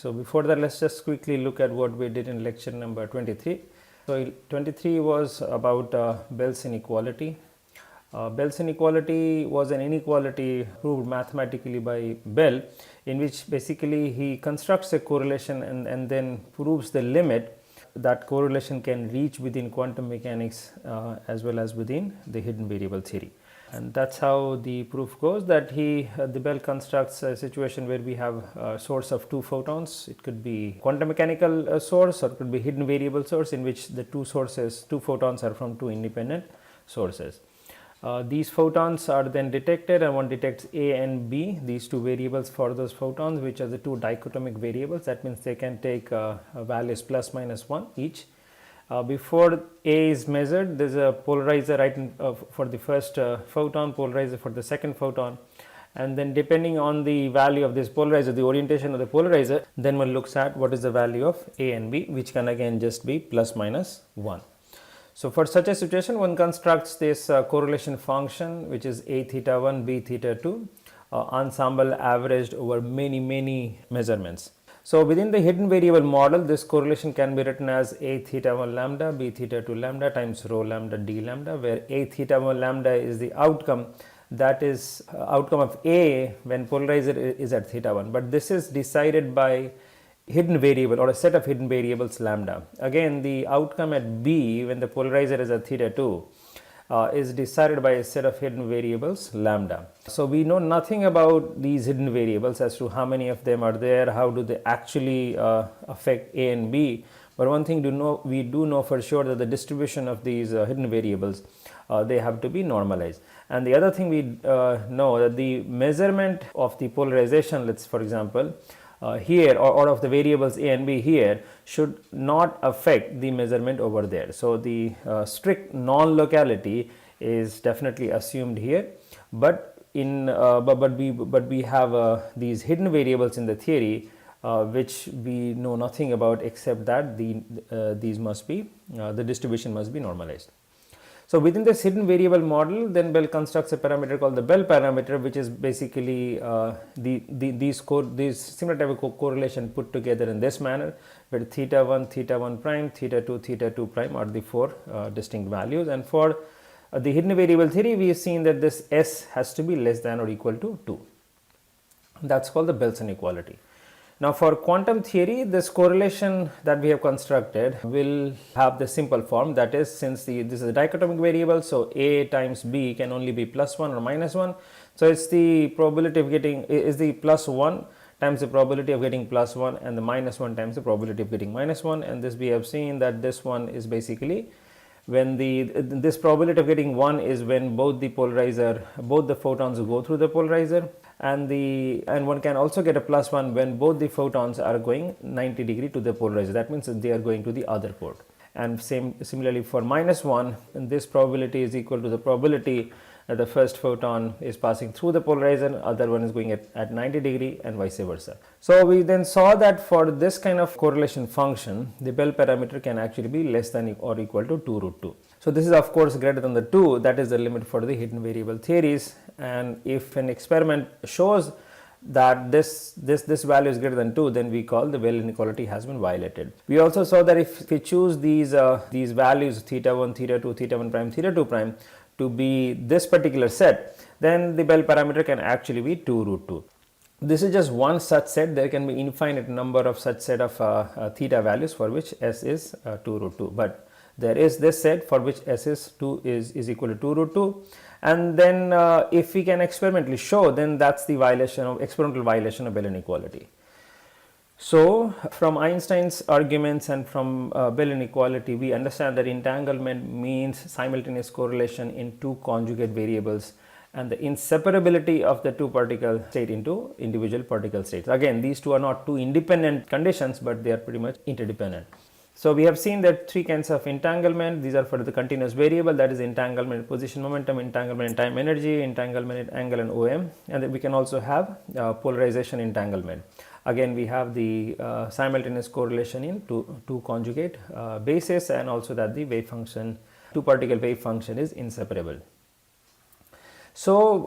So before that, let's just quickly look at what we did in lecture number 23. So 23 was about Bell's inequality. Bell's inequality was an inequality proved mathematically by Bell, in which basically he constructs a correlation and then proves the limit that correlation can reach within quantum mechanics as well as within the hidden variable theory. And that's how the proof goes, that the Bell constructs a situation where we have a source of two photons. It could be quantum mechanical source, or it could be hidden variable source, in which the two photons are from two independent sources. These photons are then detected, and one detects A and B, these two variables for those photons, which are the two dichotomic variables. That means they can take values plus minus 1 each. Before A is measured, there is a polarizer for the first photon, polarizer for the second photon, and then depending on the value of this polarizer, the orientation of the polarizer, then one looks at what is the value of A and B, which can again just be plus minus 1. So for such a situation, one constructs this correlation function, which is A theta 1, B theta 2, ensemble averaged over many measurements. So within the hidden variable model, this correlation can be written as A theta 1 lambda, B theta 2 lambda times rho lambda d lambda, where A theta 1 lambda is the outcome, that is outcome of A when polarizer is at theta 1. But this is decided by hidden variable or a set of hidden variables lambda. Again, the outcome at B when the polarizer is at theta 2 is decided by a set of hidden variables lambda. So we know nothing about these hidden variables as to how many of them are there, how do they actually affect A and B. But one thing we do know for sure, that the distribution of these hidden variables, they have to be normalized. And the other thing we know, that the measurement of the polarization, let's for example, here or of the variables A and B here, should not affect the measurement over there. So the strict non-locality is definitely assumed here, but we have these hidden variables in the theory which we know nothing about, except that these must be the distribution must be normalized. So within this hidden variable model, then Bell constructs a parameter called the Bell parameter, which is basically these similar type of correlation put together in this manner, where theta 1 prime, theta 2 prime are the four distinct values. And for the hidden variable theory, we have seen that this S has to be less than or equal to 2. That's called the Bell's inequality. Now for quantum theory, this correlation that we have constructed will have the simple form, that is, since this is a dichotomic variable, so A times B can only be plus 1 or minus 1. So it's the probability of getting is the plus 1 times the probability of getting plus 1, and the minus 1 times the probability of getting minus 1. And this we have seen that this one is basically when this probability of getting 1 is when both the photons go through the polarizer, and one can also get a plus 1 when both the photons are going 90 degree to the polarizer. That means that they are going to the other port. And similarly for minus 1, and this probability is equal to the probability that the first photon is passing through the polarizer, other one is going at 90 degree, and vice versa. So we then saw that for this kind of correlation function, the Bell parameter can actually be less than or equal to 2 root 2. So this is of course greater than the 2, that is the limit for the hidden variable theories. And if an experiment shows that this value is greater than 2, then we call the Bell inequality has been violated. We also saw that if we choose these values theta 1, theta 2, theta 1 prime, theta 2 prime to be this particular set, then the Bell parameter can actually be 2 root 2. This is just one such set. There can be infinite number of such set of theta values for which S is 2 root 2, but there is this set for which S is equal to 2 root 2. And then if we can experimentally show, then that's the experimental violation of Bell inequality. So from Einstein's arguments and from Bell inequality, we understand that entanglement means simultaneous correlation in two conjugate variables, and the inseparability of the two particle state into individual particle states. Again, these two are not two independent conditions, but they are pretty much interdependent. So we have seen that three kinds of entanglement. These are for the continuous variable, that is entanglement in position momentum, entanglement in time energy, entanglement in angle and OM, and then we can also have polarization entanglement. Again, we have the simultaneous correlation in two conjugate bases, and also that the wave function, two particle wave function is inseparable. So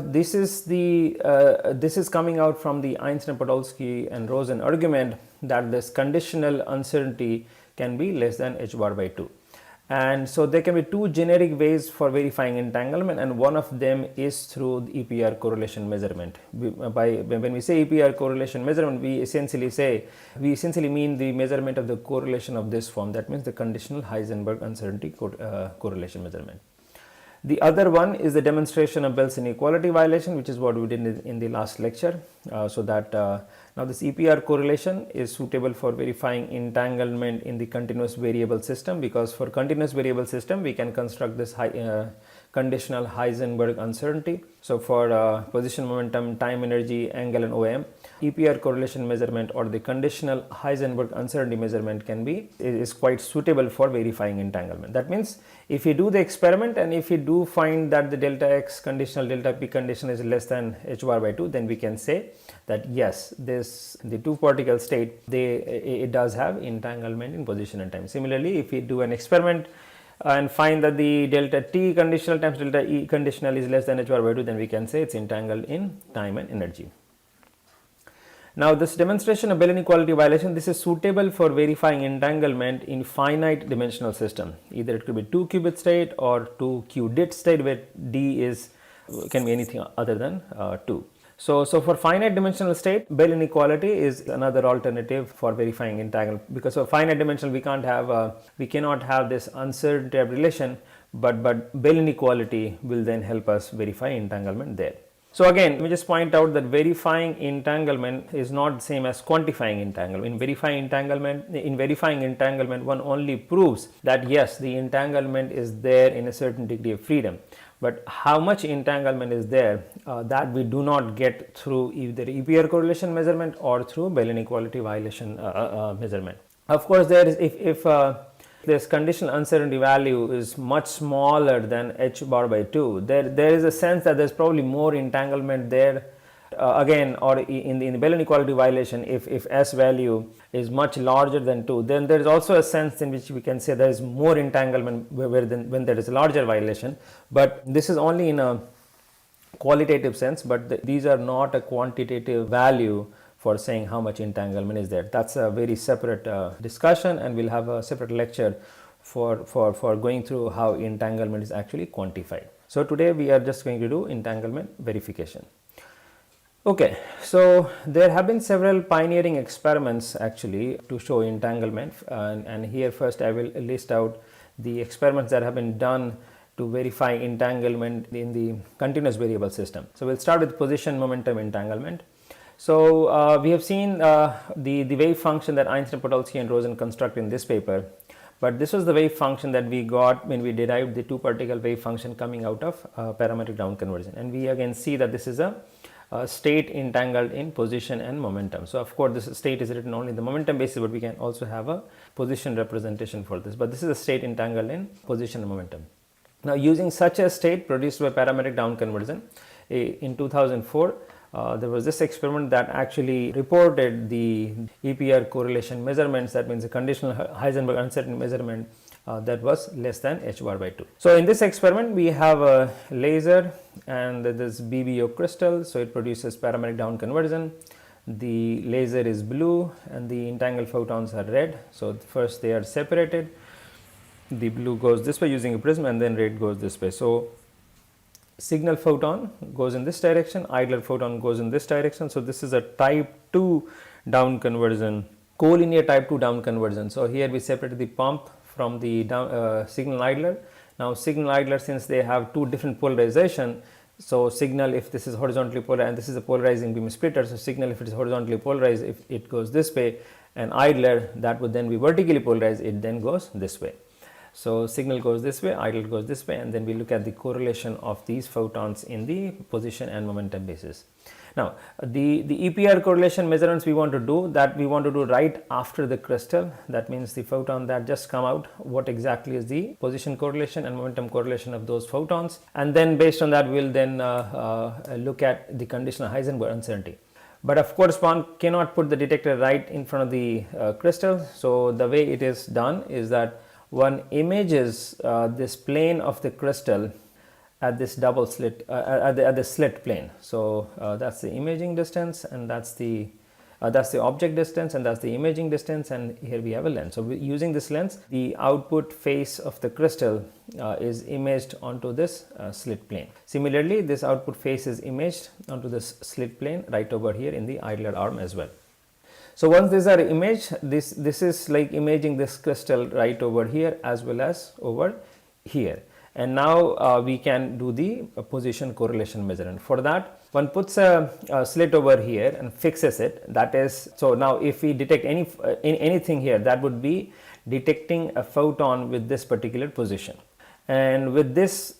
this is coming out from the Einstein, Podolsky and Rosen argument, that this conditional uncertainty can be less than h bar by 2. And so there can be two generic ways for verifying entanglement, and one of them is through the EPR correlation measurement. When we say EPR correlation measurement, we essentially mean the measurement of the correlation of this form. That means the conditional Heisenberg uncertainty correlation measurement. The other one is the demonstration of Bell's inequality violation, which is what we did in the last lecture. Now this EPR correlation is suitable for verifying entanglement in the continuous variable system, because for continuous variable system we can construct this conditional Heisenberg uncertainty. So for position, momentum, time, energy, angle and OM, EPR correlation measurement or the conditional Heisenberg uncertainty measurement is quite suitable for verifying entanglement. That means if you do the experiment and if you do find that the delta x conditional delta p condition is less than h bar by 2, then we can say that yes, the two particle state, it does have entanglement in position and time. Similarly, if we do an experiment and find that the delta t conditional times delta e conditional is less than h bar by 2, then we can say it's entangled in time and energy. Now this demonstration of Bell inequality violation, this is suitable for verifying entanglement in finite dimensional system. Either it could be 2 qubit state or 2 qubit state, where d can be anything other than 2. So for finite dimensional state, Bell inequality is another alternative for verifying entanglement, because for finite dimensional we cannot have this uncertainty relation, but Bell inequality will then help us verify entanglement there. So again, let me just point out that verifying entanglement is not the same as quantifying entanglement. In verifying entanglement, one only proves that yes, the entanglement is there in a certain degree of freedom. But how much entanglement is there, that we do not get through either EPR correlation measurement or through Bell inequality violation measurement. Of course, there is if this conditional uncertainty value is much smaller than h bar by 2, there is a sense that there's probably more entanglement there. Again, or in the Bell inequality violation, if s value is much larger than 2, then there is also a sense in which we can say there is more entanglement when there is a larger violation. But this is only in a qualitative sense, but these are not a quantitative value for saying how much entanglement is there. That's a very separate discussion, and we'll have a separate lecture for going through how entanglement is actually quantified. So today we are just going to do entanglement verification. Okay, so there have been several pioneering experiments actually to show entanglement, and here first I will list out the experiments that have been done to verify entanglement in the continuous variable system. So we'll start with position momentum entanglement. So we have seen the wave function that Einstein, Podolsky and Rosen construct in this paper, but this was the wave function that we got when we derived the two particle wave function coming out of parametric down conversion, and we again see that this is a state entangled in position and momentum. So of course this state is written only in the momentum basis, but we can also have a position representation for this, but this is a state entangled in position and momentum. Now using such a state produced by parametric down conversion in 2004, there was this experiment that actually reported the EPR correlation measurements, that means a conditional Heisenberg uncertainty measurement that was less than h bar by 2. So in this experiment we have a laser and this BBO crystal, so it produces parametric down conversion. The laser is blue and the entangled photons are red. So first they are separated, the blue goes this way using a prism, and then red goes this way. So signal photon goes in this direction, idler photon goes in this direction. So this is a type 2 down conversion, collinear type 2 down conversion. So here we separated the pump from the signal idler. Now signal idler, since they have two different polarization, so signal, if this is horizontally polarized and this is a polarizing beam splitter, so signal, if it is horizontally polarized, if it goes this way, and idler that would then be vertically polarized, it then goes this way. So signal goes this way, idler goes this way, and then we look at the correlation of these photons in the position and momentum basis. Now the EPR correlation measurements we want to do right after the crystal. That means the photon that just come out, what exactly is the position correlation and momentum correlation of those photons, and then based on that we'll then look at the conditional Heisenberg uncertainty. But of course one cannot put the detector right in front of the crystal. So the way it is done is that one images this plane of the crystal at this double slit at the slit plane. So that's the imaging distance, and that's the That's the object distance and that's the imaging distance, and here we have a lens. So using this lens, the output face of the crystal is imaged onto this slit plane. Similarly, this output face is imaged onto this slit plane right over here in the idler arm as well. So once these are imaged, this is like imaging this crystal right over here as well as over here. And now we can do the position correlation measurement. For that, one puts a slit over here and fixes it. That is, so now if we detect anything here, that would be detecting a photon with this particular position. And with this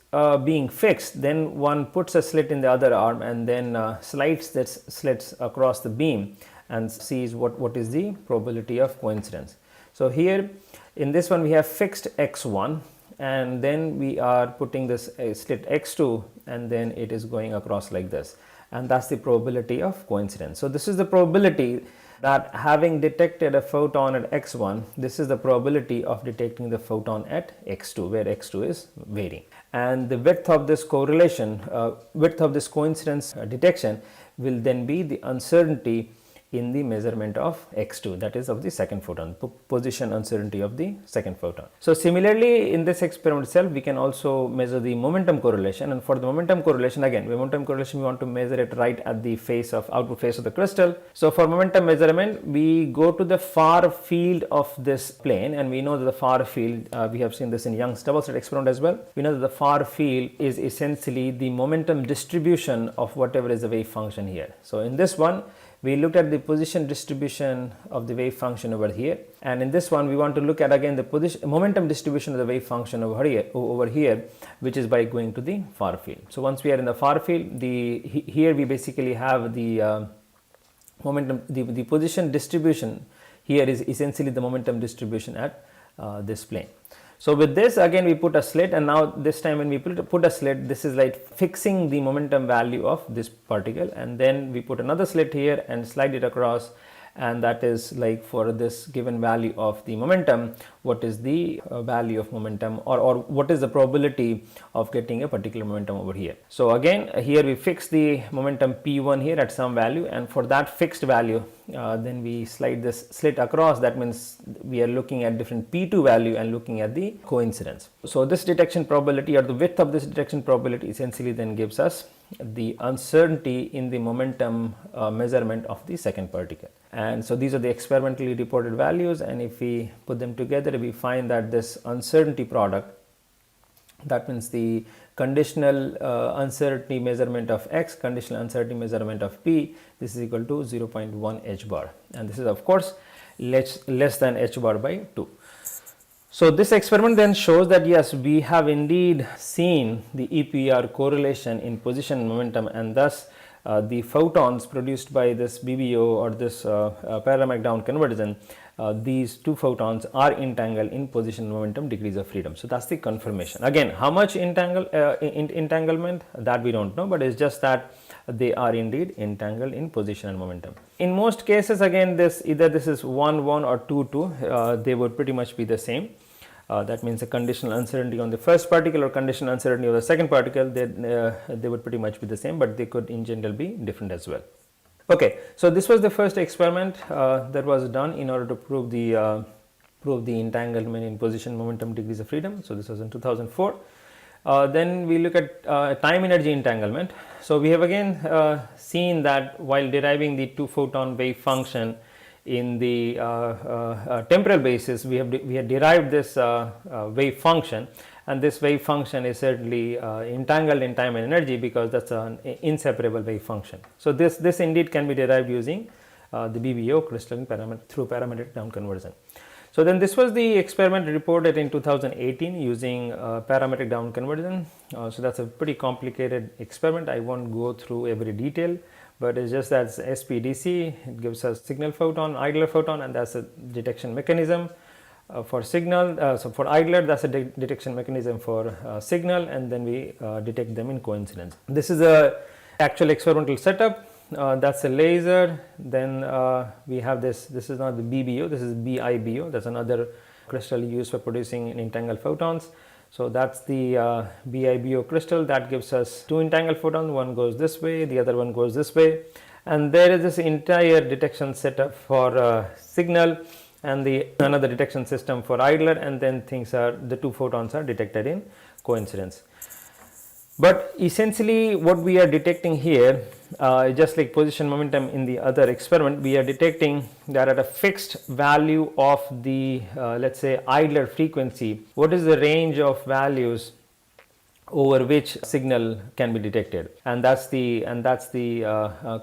being fixed, then one puts a slit in the other arm and then slides this slits across the beam and sees what is the probability of coincidence. So here in this one we have fixed x1, and then we are putting this slit x2, and then it is going across like this, and that's the probability of coincidence. So this is the probability that having detected a photon at x1, this is the probability of detecting the photon at x2, where x2 is varying. And the width of this correlation, width of this coincidence detection will then be the uncertainty in the measurement of x2, that is of the second photon, position uncertainty of the second photon. So similarly, in this experiment itself, we can also measure the momentum correlation, and for the momentum correlation, again momentum correlation, we want to measure it right at the face of output face of the crystal. So for momentum measurement, we go to the far field of this plane, and we know that the far field, we have seen this in Young's double slit experiment as well. We know that the far field is essentially the momentum distribution of whatever is the wave function here. So in this one, we looked at the position distribution of the wave function over here, and in this one we want to look at again the position momentum distribution of the wave function over here, which is by going to the far field. So once we are in the far field, here we basically have the momentum, the position distribution here is essentially the momentum distribution at this plane. So with this, again we put a slit, and now this time when we put a slit, this is like fixing the momentum value of this particle, and then we put another slit here and slide it across, and that is like for this given value of the momentum, what is the value of momentum, or what is the probability of getting a particular momentum over here. So again here we fix the momentum p1 here at some value, and for that fixed value then we slide this slit across. That means we are looking at different p2 value and looking at the coincidence. So this detection probability, or the width of this detection probability, essentially then gives us the uncertainty in the momentum measurement of the second particle. And so these are the experimentally reported values, and if we put them together, we find that this uncertainty product, that means the conditional uncertainty measurement of x, conditional uncertainty measurement of p, this is equal to 0.1 h bar, and this is of course less than h bar by 2. So this experiment then shows that yes, we have indeed seen the EPR correlation in position and momentum, and thus the photons produced by this BBO or this paramagnetic down conversion, these two photons are entangled in position and momentum degrees of freedom. So that's the confirmation. Again, how much entanglement, that we don't know, but it's just that they are indeed entangled in position and momentum. In most cases, again, either this is 1 1 or 2 2, they would pretty much be the same. That means the conditional uncertainty on the first particle or conditional uncertainty of the second particle, they would pretty much be the same, but they could in general be different as well. Okay, so this was the first experiment that was done in order to prove the entanglement in position momentum degrees of freedom. So this was in 2004. Then we look at time energy entanglement. So we have again seen that while deriving the two photon wave function in the temporal basis, we had derived this wave function, and this wave function is certainly entangled in time and energy because that's an inseparable wave function. So this indeed can be derived using the BBO crystalline through parametric down conversion. So then this was the experiment reported in 2018 using parametric down conversion. So that's a pretty complicated experiment. I won't go through every detail, but it's just that SPDC, it gives us signal photon, idler photon, and that's a detection mechanism for signal. So for idler, that's a detection mechanism for signal, and then we detect them in coincidence. This is a actual experimental setup. That's a laser. Then we have this is not the BBO, this is BIBO. That's another crystal used for producing entangled photons. So that's the BIBO crystal that gives us two entangled photons. One goes this way, the other one goes this way, and there is this entire detection setup for signal and the another detection system for idler, and then the 2 photons are detected in coincidence. But essentially what we are detecting here, just like position momentum in the other experiment, we are detecting that at a fixed value of the let's say idler frequency, what is the range of values over which signal can be detected, and that's the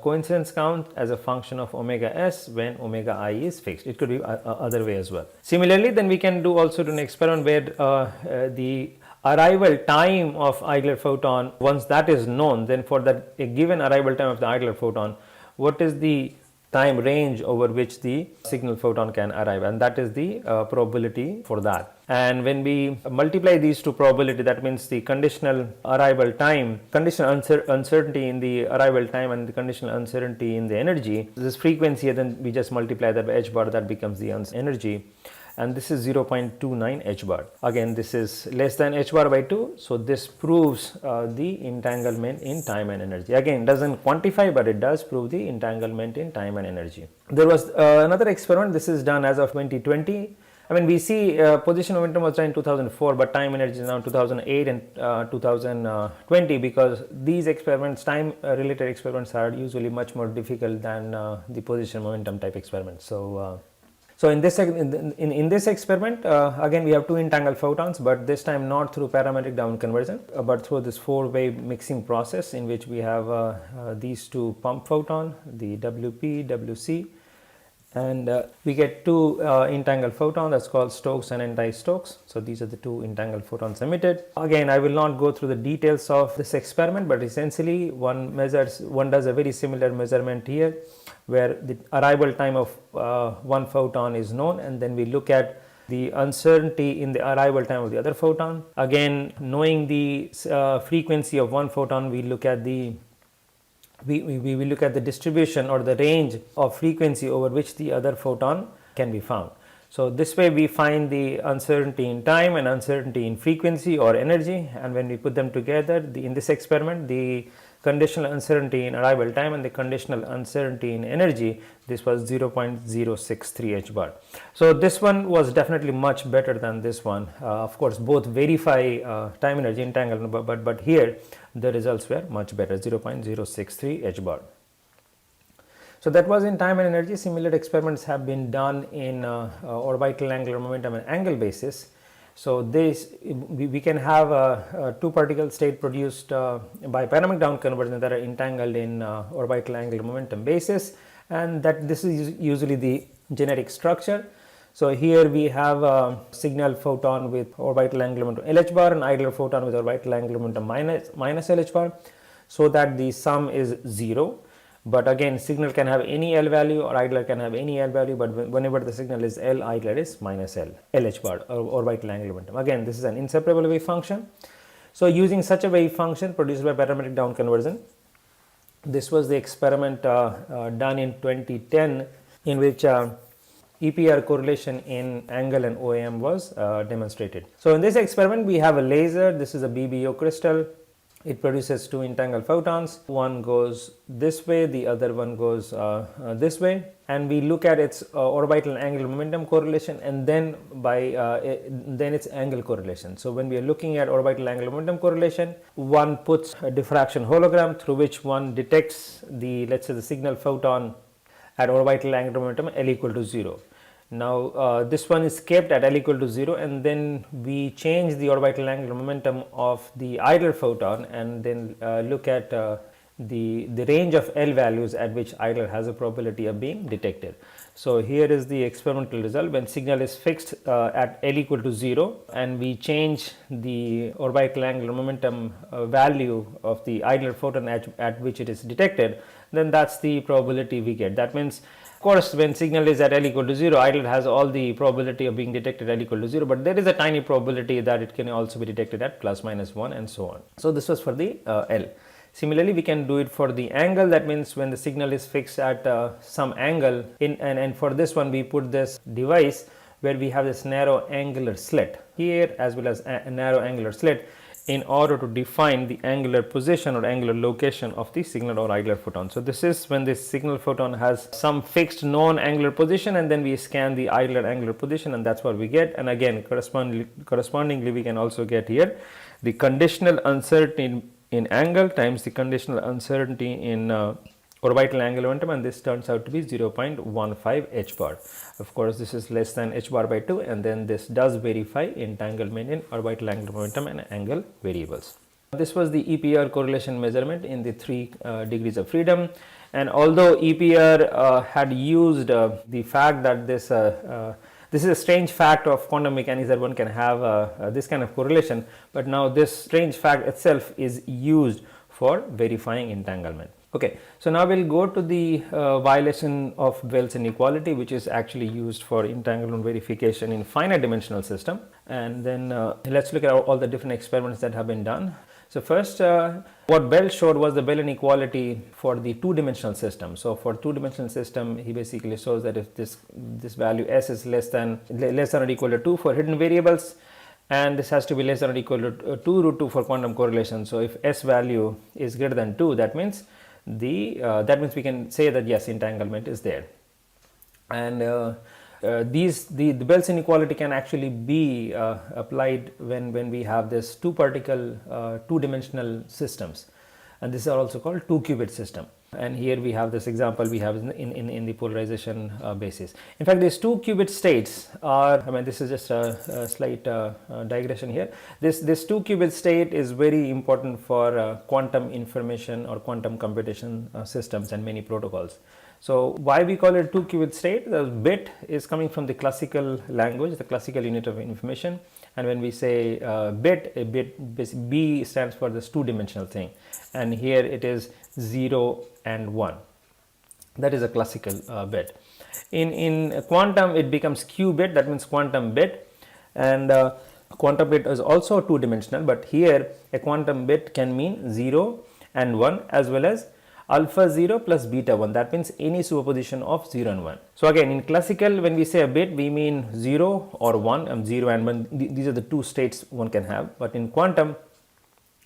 coincidence count as a function of omega s when omega I is fixed. It could be other way as well. Similarly, then we can do also an experiment where the arrival time of idler photon, once that is known, then for that a given arrival time of the idler photon, what is the time range over which the signal photon can arrive, and that is the probability for that. And when we multiply these two probability, that means the conditional arrival time, conditional uncertainty in the arrival time and the conditional uncertainty in the energy, this frequency, and then we just multiply that by h bar, that becomes the energy, and this is 0.29 h bar. Again, this is less than h bar by 2, so this proves the entanglement in time and energy. Again, doesn't quantify, but it does prove the entanglement in time and energy. There was another experiment. This is done as of 2020. I mean, we see position momentum was done in 2004, but time energy is now 2008 and 2020, because these experiments, time related experiments, are usually much more difficult than the position momentum type experiments. So in this experiment, again we have 2 entangled photons, but this time not through parametric down conversion, but through this 4-way mixing process, in which we have these 2 pump photon, the WP, WC, and we get 2 entangled photons, that's called Stokes and anti-Stokes. So these are the 2 entangled photons emitted. Again, I will not go through the details of this experiment, but essentially one does a very similar measurement here, where the arrival time of one photon is known, and then we look at the uncertainty in the arrival time of the other photon. Again, knowing the frequency of one photon, we look at the we look at the distribution or the range of frequency over which the other photon can be found. So this way we find the uncertainty in time and uncertainty in frequency or energy, and when we put them together, in this experiment, the conditional uncertainty in arrival time and the conditional uncertainty in energy, this was 0.063 h bar. So this one was definitely much better than this one. Of course, both verify time energy entanglement, but here the results were much better, 0.063 h bar. So that was in time and energy. Similar experiments have been done in orbital angular momentum and angle basis. So this we can have 2 particle state produced by parametric down conversion that are entangled in orbital angular momentum basis, and that this is usually the generic structure. So here we have a signal photon with orbital angular momentum LH bar and idler photon with orbital angular momentum minus LH bar, so that the sum is 0. But again, signal can have any L value or idler can have any L value, but whenever the signal is L, idler is minus L, LH bar or orbital angular momentum. Again, this is an inseparable wave function. So using such a wave function produced by parametric down conversion, this was the experiment done in 2010, in which EPR correlation in angle and OAM was demonstrated. So in this experiment, we have a laser. This is a BBO crystal. It produces 2 entangled photons. One goes this way, the other one goes this way, and we look at its orbital angular momentum correlation, and then then its angle correlation. So when we are looking at orbital angular momentum correlation, one puts a diffraction hologram through which one detects the, let's say, the signal photon at orbital angular momentum L equal to 0. Now this one is kept at L equal to 0, and then we change the orbital angular momentum of the idler photon, and then look at the range of L values at which idler has a probability of being detected. So here is the experimental result. When signal is fixed at L equal to 0, and we change the orbital angular momentum value of the idler photon at which it is detected, then that's the probability we get. That means, of course, when signal is at L equal to 0, idler has all the probability of being detected at L equal to 0, but there is a tiny probability that it can also be detected at plus minus 1 and so on. So this was for the L. Similarly, we can do it for the angle. That means when the signal is fixed at some angle, and for this one we put this device where we have this narrow angular slit here as well as a narrow angular slit. in order to define the angular position or angular location of the signal or idler photon. So this is when the signal photon has some fixed known angular position, and then we scan the idler angular position, and that's what we get. And again, correspondingly we can also get here the conditional uncertainty in angle times the conditional uncertainty in orbital angular momentum, and this turns out to be 0.15 h bar. Of course, this is less than h bar by 2, and then this does verify entanglement in orbital angular momentum and angle variables. This was the EPR correlation measurement in the 3 degrees of freedom, and although EPR had used the fact that this is a strange fact of quantum mechanics that one can have this kind of correlation, but now this strange fact itself is used for verifying entanglement. Okay, so now we'll go to the violation of Bell's inequality, which is actually used for entanglement verification in finite dimensional system, and then let's look at all the different experiments that have been done. So first, what Bell showed was the Bell inequality for the 2-dimensional system. So for 2-dimensional system, he basically shows that if this value s is less than or equal to 2 for hidden variables, and this has to be less than or equal to 2 root 2 for quantum correlation. So if s value is greater than 2, that means we can say that yes, entanglement is there. And the Bell's inequality can actually be applied when we have this 2-particle 2-dimensional systems, and these are also called 2-qubit system. And here we have this example we have in the polarization basis. In fact, these 2-qubit states are, this is just a slight digression here. This 2-qubit state is very important for quantum information or quantum computation systems and many protocols. So why we call it 2-qubit state? The bit is coming from the classical language, the classical unit of information. And when we say bit, B stands for this 2-dimensional thing, and here it is 0 and 1. That is a classical bit. In quantum, it becomes q bit, that means quantum bit, and quantum bit is also 2-dimensional, but here a quantum bit can mean 0 and 1 as well as alpha 0 plus beta 1, that means any superposition of 0 and 1. So again, in classical, when we say a bit, we mean 0 or 1, 0 and 1, these are the 2 states one can have. But in quantum,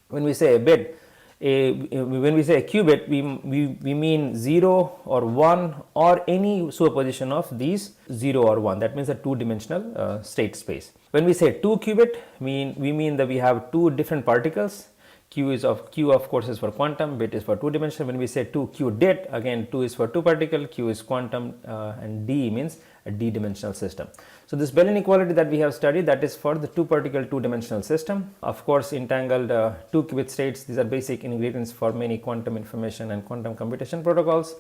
when we say a bit, when we say a qubit, we mean 0 or 1 or any superposition of these 0 or 1, that means a 2-dimensional state space. When we say 2 qubit, we mean that we have 2 different particles. Q of course is for quantum, bit is for 2-dimensional. When we say 2 q dit, again 2 is for 2 particle, q is quantum, and d means a d-dimensional system. So this Bell inequality that we have studied, that is for the 2-particle 2-dimensional system. Of course, entangled 2-qubit states, these are basic ingredients for many quantum information and quantum computation protocols.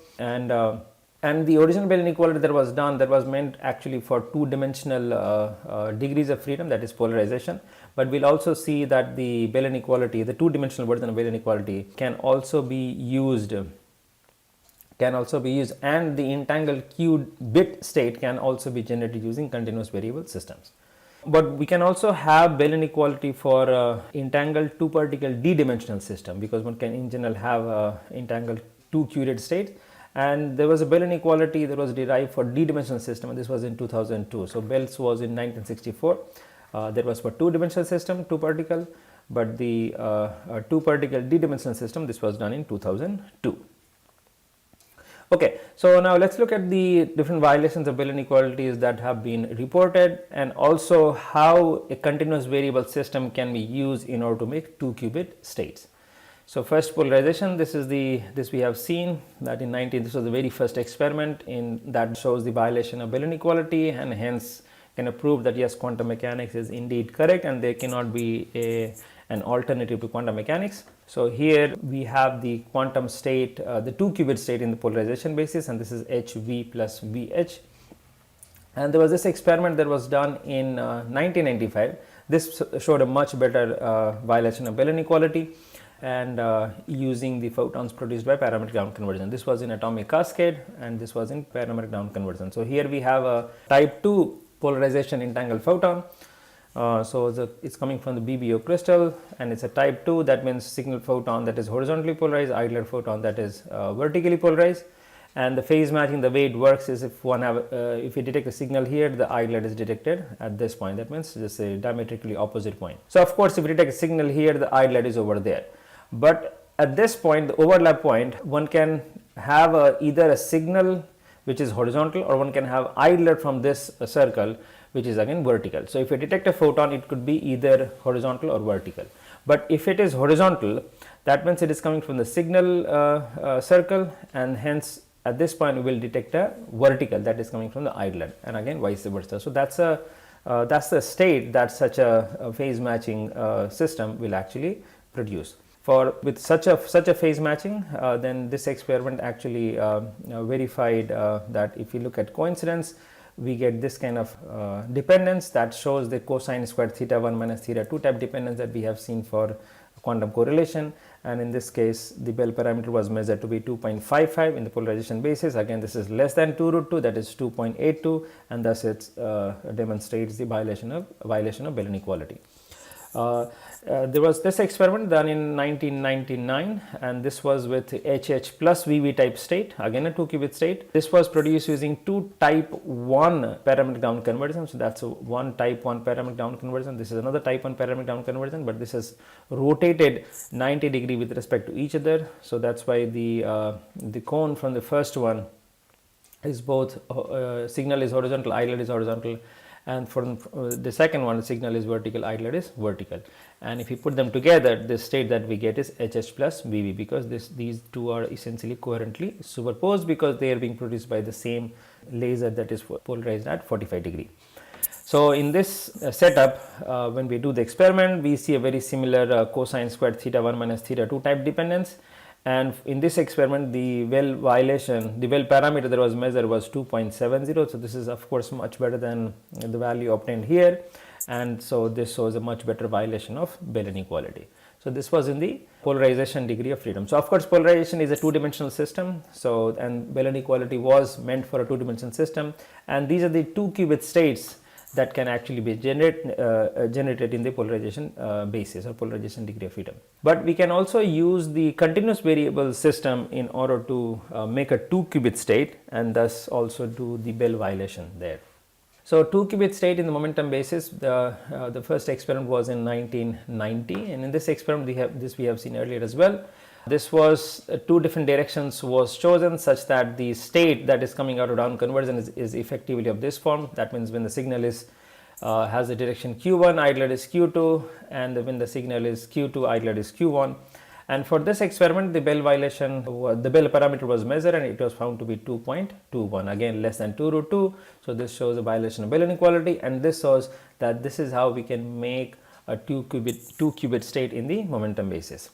And the original Bell inequality that was done, that was meant actually for 2-dimensional degrees of freedom, that is polarization. But we'll also see that the Bell inequality, the 2-dimensional version of Bell inequality, can also be used, and the entangled q bit state can also be generated using continuous variable systems. But we can also have Bell inequality for entangled 2-particle d-dimensional system, because one can in general have entangled 2 qubit states. And there was a Bell inequality that was derived for d-dimensional system, and this was in 2002. So Bell's was in 1964. That was for 2-dimensional system, 2-particle, but the 2-particle d-dimensional system, this was done in 2002. Okay, so now let's look at the different violations of Bell inequalities that have been reported, and also how a continuous variable system can be used in order to make 2-qubit states. So first, polarization. This we have seen that in this was the very first experiment that shows the violation of Bell inequality, and hence can prove that yes, quantum mechanics is indeed correct and there cannot be an alternative to quantum mechanics. So here we have the quantum state, the 2-qubit state in the polarization basis, and this is HV plus VH. And there was this experiment that was done in 1995. This showed a much better violation of Bell inequality, and using the photons produced by parametric down conversion. This was in atomic cascade, and this was in parametric down conversion. So here we have a type 2 polarization entangled photon. So it's coming from the BBO crystal, and it's a type 2, that means signal photon that is horizontally polarized, idler photon that is vertically polarized. And the phase matching, the way it works is if you detect a signal here, the islet is detected at this point. That means just a diametrically opposite point. So of course, if you detect a signal here, the islet is over there. But at this point, the overlap point, one can have either a signal which is horizontal, or one can have islet from this circle which is again vertical. So if you detect a photon, it could be either horizontal or vertical. But if it is horizontal, that means it is coming from the signal circle, and hence at this point we will detect a vertical that is coming from the islet, and again vice versa. So that's the state that such a phase matching system will actually produce. With such a phase matching, then this experiment actually verified that if you look at coincidence, we get this kind of dependence that shows the cosine squared theta 1 minus theta 2 type dependence that we have seen for quantum correlation. And in this case, the Bell parameter was measured to be 2.55 in the polarization basis. Again, this is less than 2 root 2, that is 2.82, and thus it demonstrates the violation of Bell inequality. There was this experiment done in 1999, and this was with HH plus VV type state, again a 2-qubit state. This was produced using 2 type 1 parametric down conversions. So that's one type 1 parametric down conversion. This is another type 1 parametric down conversion, but this is rotated 90 degree with respect to each other. So that's why the cone from the first one is both signal is horizontal, islet is horizontal, and for the second one, the signal is vertical, islet is vertical. And if you put them together, the state that we get is HH plus VV, because these two are essentially coherently superposed, because they are being produced by the same laser that is polarized at 45 degree. So in this setup, when we do the experiment, we see a very similar cosine squared theta 1 minus theta 2 type dependence. And in this experiment, the Bell parameter that was measured was 2.70. So this is of course much better than the value obtained here, and so this shows a much better violation of Bell inequality. So this was in the polarization degree of freedom. So of course polarization is a 2-dimensional system, and Bell inequality was meant for a 2-dimensional system, and these are the 2-qubit states that can actually be generated in the polarization basis or polarization degree of freedom. But we can also use the continuous variable system in order to make a 2-qubit state, and thus also do the Bell violation there. So 2-qubit state in the momentum basis, the first experiment was in 1990, and in this experiment we have seen earlier as well. This was 2 different directions was chosen, such that the state that is coming out of down conversion is effectively of this form. That means when the signal is has the direction q1, islet is q2, and when the signal is q2, islet is q1. And for this experiment, the Bell parameter was measured, and it was found to be 2.21, again less than 2 root 2. So this shows a violation of Bell inequality, and this shows that this is how we can make a 2-qubit state in the momentum basis.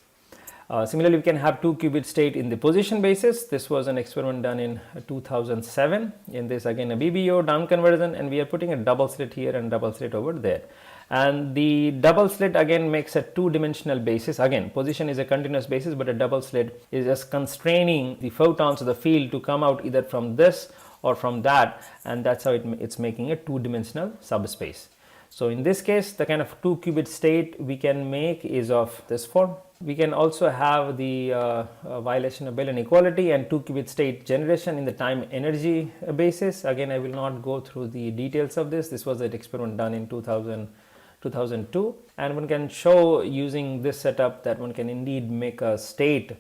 Similarly, we can have 2-qubit state in the position basis. This was an experiment done in 2007. In this, again a BBO down conversion, and we are putting a double slit here and double slit over there. And the double slit again makes a 2-dimensional basis. Again, position is a continuous basis, but a double slit is just constraining the photons of the field to come out either from this or from that, and that's how it's making a 2-dimensional subspace. So in this case, the kind of 2-qubit state we can make is of this form. We can also have the violation of Bell inequality and 2-qubit state generation in the time energy basis. Again, I will not go through the details of this. This was an experiment done in 2002, and one can show using this setup that one can indeed make a state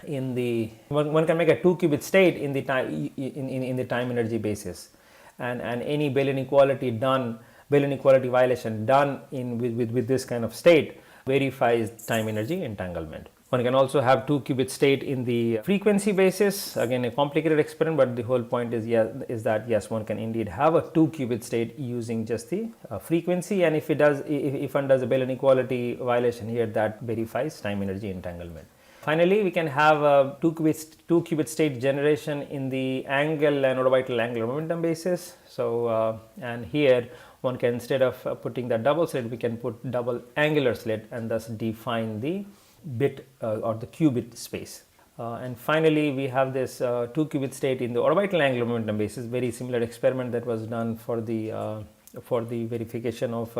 in the one can make a 2-qubit state in the time in the time energy basis, and any Bell inequality violation done with this kind of state verifies time energy entanglement. One can also have 2-qubit state in the frequency basis. Again, a complicated experiment, but the whole point is that yes, one can indeed have a 2-qubit state using just the frequency, and if one does a Bell inequality violation here, that verifies time energy entanglement. Finally, we can have a 2-qubit state generation in the angle and orbital angular momentum basis. So and here one can, instead of putting that double slit, we can put double angular slit, and thus define the bit or the qubit space. And finally, we have this 2-qubit state in the orbital angular momentum basis. Very similar experiment that was done for the verification of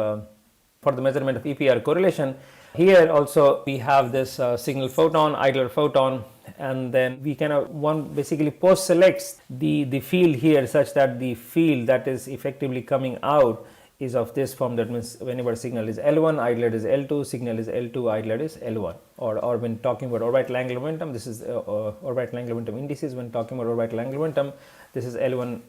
for the measurement of EPR correlation. Here also we have this signal photon, idler photon, and then we one basically post selects the field here such that the field that is effectively coming out is of this form. That means whenever signal is L1, idler is L2, signal is L2, idler is L1. Or when talking about orbital angular momentum, this is orbital angular momentum indices. When talking about orbital angular momentum, this is L1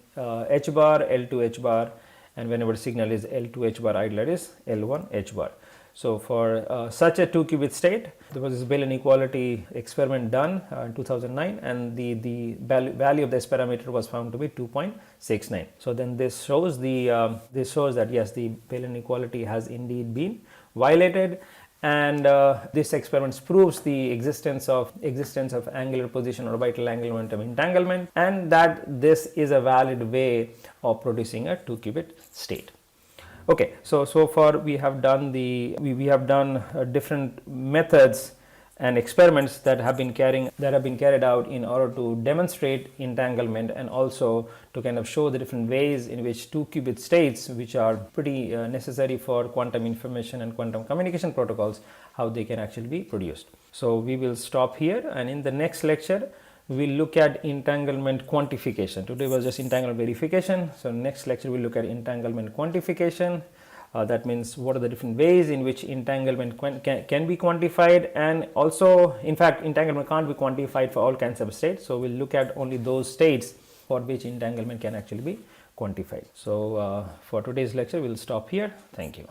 h bar, L2 h bar, and whenever signal is L2 h bar, idler is L1 h bar. So for such a 2-qubit state, there was this Bell inequality experiment done in 2009, and the value of this parameter was found to be 2.69. So then this shows that yes, the Bell inequality has indeed been violated, and this experiment proves the existence of angular position orbital angular momentum entanglement, and that this is a valid way of producing a 2-qubit state. Okay, so far we have done different methods and experiments that have been carried out in order to demonstrate entanglement, and also to kind of show the different ways in which 2-qubit states, which are pretty necessary for quantum information and quantum communication protocols, how they can actually be produced. So we will stop here, and in the next lecture we will look at entanglement quantification. Today was just entanglement verification. So next lecture we will look at entanglement quantification. That means what are the different ways in which entanglement can be quantified, and also in fact entanglement can't be quantified for all kinds of states. So we will look at only those states for which entanglement can actually be quantified. So for today's lecture we will stop here. Thank you.